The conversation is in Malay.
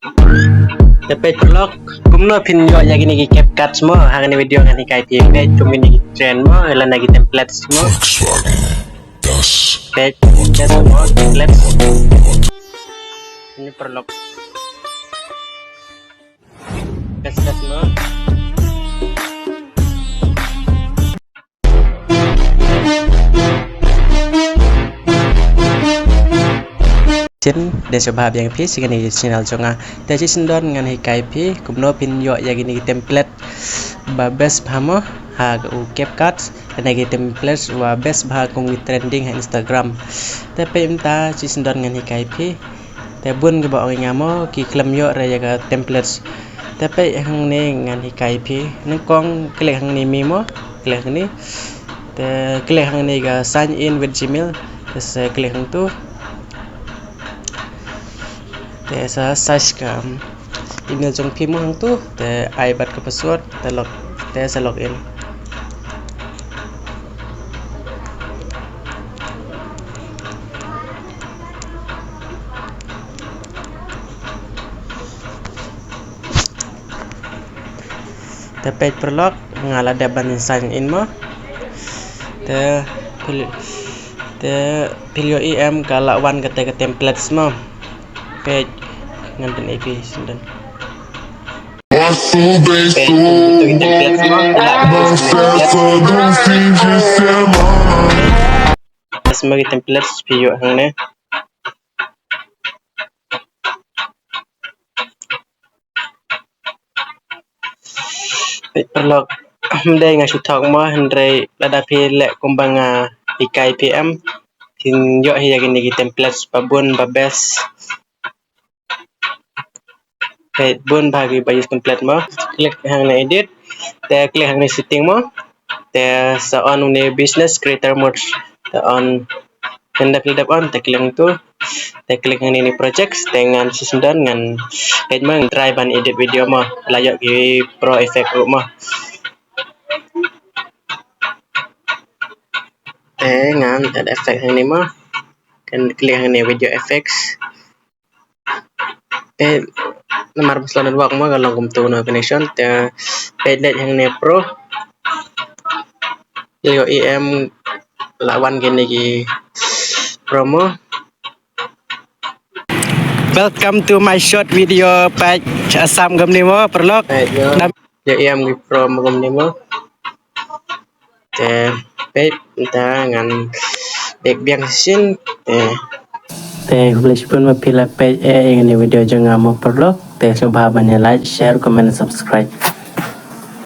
Dapat vlog kumno pin yo ya gini CapCut semua hari ini video ngani kai pin kai cuma ni trend mo la nagi template semua kai semua template ini vlog CapCut semua Chen dan sebab yang pi segini channel jonga da sindon ngan hikai pi kumno pin yo ya gini template ba best phamo ha u CapCut dan gi template wa best ba kong trending ha Instagram tapi imta sindon ngan hikai pi te bun ge ba ngamo ki klam yo ra ya ga templates tapi hang ne ngan hikai pi nang kong klik hang ni mi mo klik ni te klik hang ni ga sign in with Gmail te klik hang tu te sa search ka email jong phim mo hang tu te ai bat ka password te login te page prolog ngala daban sign in mo te pilih em kala wan ka templates mo page nganten AP sundan sebagai template video hang ne perlok mdai ngasu thok mo hendrai lada pi lek kumbanga ikai PM tin yo hiya gini template babun babes bun bagi bagi template mo klik hang na edit te klik hang ni setting mo te sa on ni business creator mode te on hendak on te klik tu te klik hang ni projects dengan susundan ngan page mo try ban edit video mo layak gi pro effect mo te ngan ada effect hang ni mo kan klik hang ni video effects te nomor selon wak mo kalau kumtu no connection te page hang ni pro yo em lawan gini gi promo welcome to my short video page asam gam ni mo perlok yo em gi promo gam ni mo te page ta ngan bek biang sin te boleh pun pilih page ini video jangan mau perlu te coba banyak like share comment subscribe